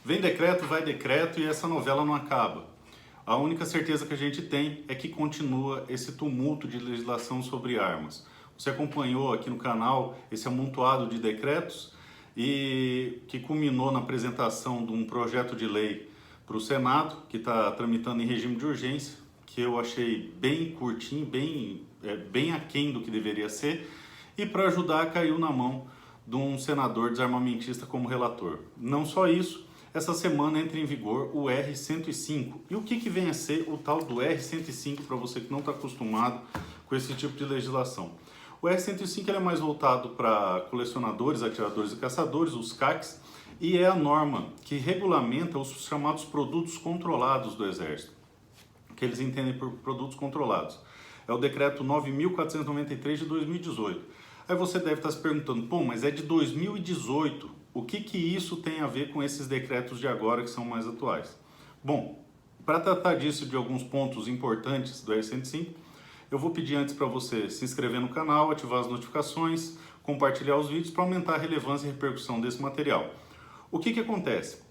Vem decreto, vai decreto e essa novela não acaba. A única certeza que a gente tem é que continua esse tumulto de legislação sobre armas. Você acompanhou aqui no canal esse amontoado de decretos e que culminou na apresentação de um projeto de lei para o Senado, que está tramitando em regime de urgência, que eu achei bem curtinho, bem aquém do que deveria ser, e para ajudar caiu na mão de um senador desarmamentista como relator. Não só isso, essa semana entra em vigor o R-105. E o que vem a ser o tal do R-105 para você que não está acostumado com esse tipo de legislação? O R-105 é mais voltado para colecionadores, atiradores e caçadores, os CACs, e é a norma que regulamenta os chamados produtos controlados do Exército, que eles entendem por produtos controlados. É o decreto 9.493 de 2018. Aí você deve estar se perguntando, pô, mas é de 2018, o que isso tem a ver com esses decretos de agora que são mais atuais? Bom, para tratar disso de alguns pontos importantes do R-105, eu vou pedir antes para você se inscrever no canal, ativar as notificações, compartilhar os vídeos para aumentar a relevância e repercussão desse material. O que acontece?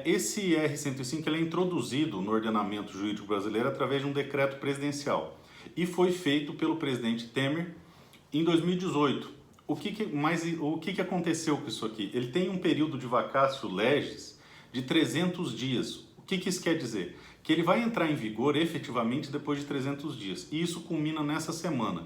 Esse R-105 ele é introduzido no ordenamento jurídico brasileiro através de um decreto presidencial e foi feito pelo presidente Temer em 2018. O que aconteceu com isso aqui? Ele tem um período de vacatio legis de 300 dias. O que isso quer dizer? Que ele vai entrar em vigor efetivamente depois de 300 dias. E isso culmina nessa semana,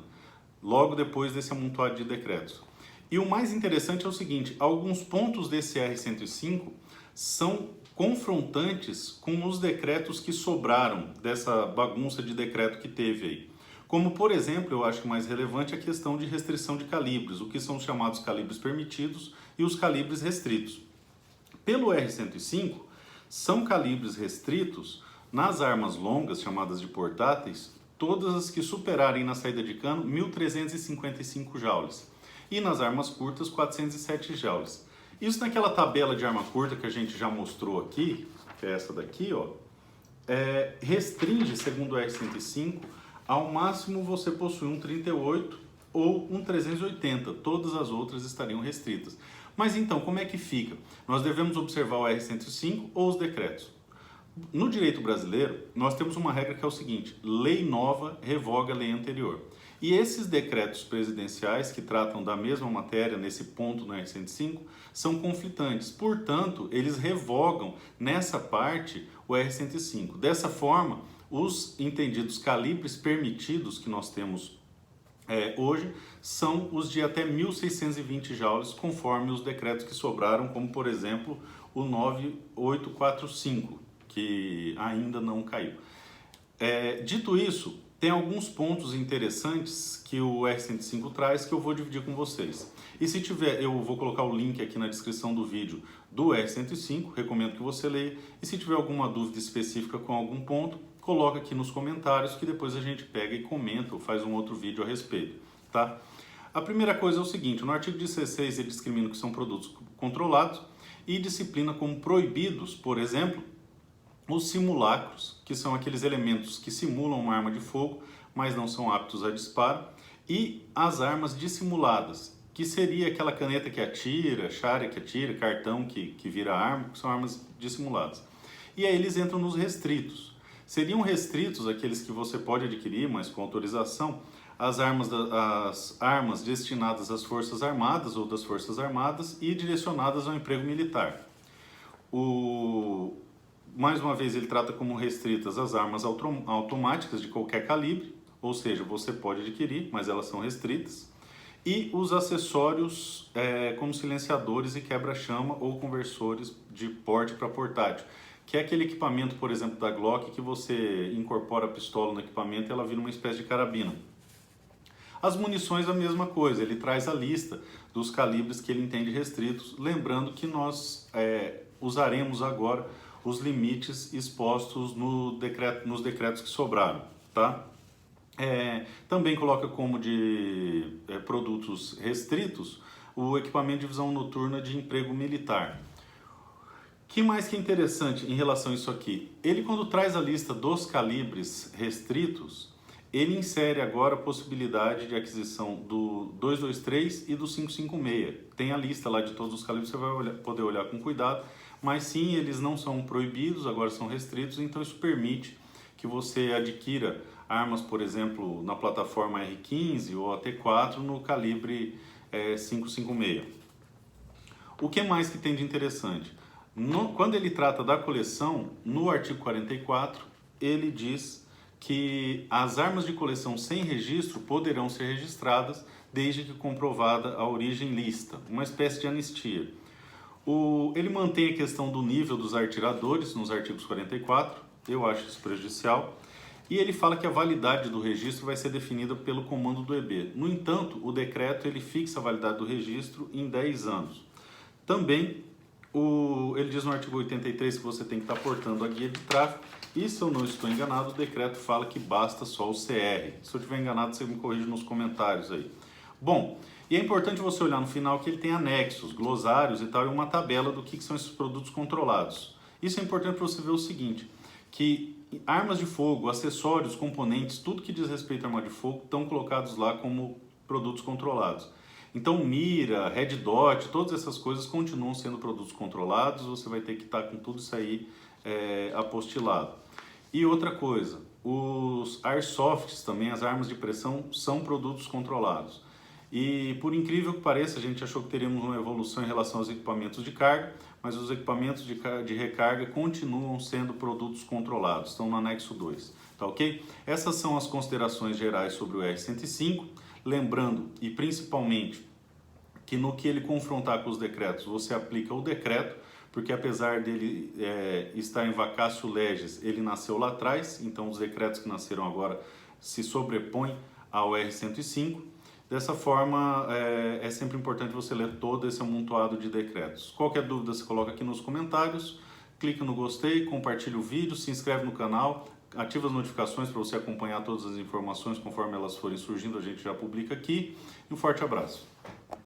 logo depois desse amontoado de decretos. E o mais interessante é o seguinte, alguns pontos desse R-105 são confrontantes com os decretos que sobraram dessa bagunça de decreto que teve aí. Como, por exemplo, eu acho que mais relevante a questão de restrição de calibres, o que são os chamados calibres permitidos e os calibres restritos. Pelo R-105, são calibres restritos nas armas longas, chamadas de portáteis, todas as que superarem na saída de cano 1.355 joules e nas armas curtas 407 joules. Isso naquela tabela de arma curta que a gente já mostrou aqui, que é essa daqui, ó, restringe, segundo o R-105, ao máximo você possui um 38 ou um 380, todas as outras estariam restritas. Mas então, como é que fica? Nós devemos observar o R-105 ou os decretos? No direito brasileiro, nós temos uma regra que é o seguinte, lei nova revoga a lei anterior. E esses decretos presidenciais que tratam da mesma matéria nesse ponto no R-105 são conflitantes. Portanto, eles revogam nessa parte o R-105. Dessa forma, os entendidos calibres permitidos que nós temos hoje são os de até 1.620 joules, conforme os decretos que sobraram, como por exemplo o 9845, que ainda não caiu. Dito isso, tem alguns pontos interessantes que o R-105 traz que eu vou dividir com vocês. E se tiver, eu vou colocar o link aqui na descrição do vídeo do R-105, recomendo que você leia. E se tiver alguma dúvida específica com algum ponto, coloca aqui nos comentários que depois a gente pega e comenta ou faz um outro vídeo a respeito, tá? A primeira coisa é o seguinte, no artigo 16 ele discrimina que são produtos controlados e disciplina como proibidos, por exemplo, os simulacros, que são aqueles elementos que simulam uma arma de fogo, mas não são aptos a disparo, e as armas dissimuladas, que seria aquela caneta que atira, chare que atira, cartão que vira arma, que são armas dissimuladas. E aí eles entram nos restritos. Seriam restritos aqueles que você pode adquirir, mas com autorização, as armas destinadas às Forças Armadas ou das Forças Armadas e direcionadas ao emprego militar. Mais uma vez, ele trata como restritas as armas automáticas de qualquer calibre, ou seja, você pode adquirir, mas elas são restritas. E os acessórios como silenciadores e quebra-chama ou conversores de porte para portátil, que é aquele equipamento, por exemplo, da Glock, que você incorpora a pistola no equipamento e ela vira uma espécie de carabina. As munições a mesma coisa, ele traz a lista dos calibres que ele entende restritos, lembrando que nós usaremos agora os limites expostos nos decretos que sobraram, tá? Também coloca como de produtos restritos o equipamento de visão noturna de emprego militar. Que mais que é interessante em relação a isso aqui? Ele, quando traz a lista dos calibres restritos, ele insere agora a possibilidade de aquisição do 223 e do 556. Tem a lista lá de todos os calibres, você vai poder olhar com cuidado, mas sim, eles não são proibidos, agora são restritos, então isso permite que você adquira armas, por exemplo, na plataforma R15 ou AT4 no calibre 556. O que mais que tem de interessante? Quando ele trata da coleção, no artigo 44, ele diz que as armas de coleção sem registro poderão ser registradas desde que comprovada a origem lícita, uma espécie de anistia. Ele mantém a questão do nível dos atiradores nos artigos 44, eu acho isso prejudicial, e ele fala que a validade do registro vai ser definida pelo comando do EB. No entanto, o decreto ele fixa a validade do registro em 10 anos. Também, ele diz no artigo 83 que você tem que estar portando a guia de tráfego, e se eu não estou enganado, o decreto fala que basta só o CR. Se eu estiver enganado, você me corrige nos comentários aí. Bom, e é importante você olhar no final que ele tem anexos, glossários e tal, e uma tabela do que são esses produtos controlados. Isso é importante para você ver o seguinte, que armas de fogo, acessórios, componentes, tudo que diz respeito à arma de fogo estão colocados lá como produtos controlados. Então mira, red dot, todas essas coisas continuam sendo produtos controlados, você vai ter que estar com tudo isso aí apostilado. E outra coisa, os airsofts também, as armas de pressão, são produtos controlados. E por incrível que pareça, a gente achou que teríamos uma evolução em relação aos equipamentos de carga, mas os equipamentos de recarga continuam sendo produtos controlados, estão no anexo 2, tá ok? Essas são as considerações gerais sobre o R105, lembrando, e principalmente, que no que ele confrontar com os decretos, você aplica o decreto, porque apesar dele estar em vacatio legis, ele nasceu lá atrás, então os decretos que nasceram agora se sobrepõem ao R105. Dessa forma, é sempre importante você ler todo esse amontoado de decretos. Qualquer dúvida, você coloca aqui nos comentários, clica no gostei, compartilha o vídeo, se inscreve no canal, ativa as notificações para você acompanhar todas as informações conforme elas forem surgindo, a gente já publica aqui. E um forte abraço.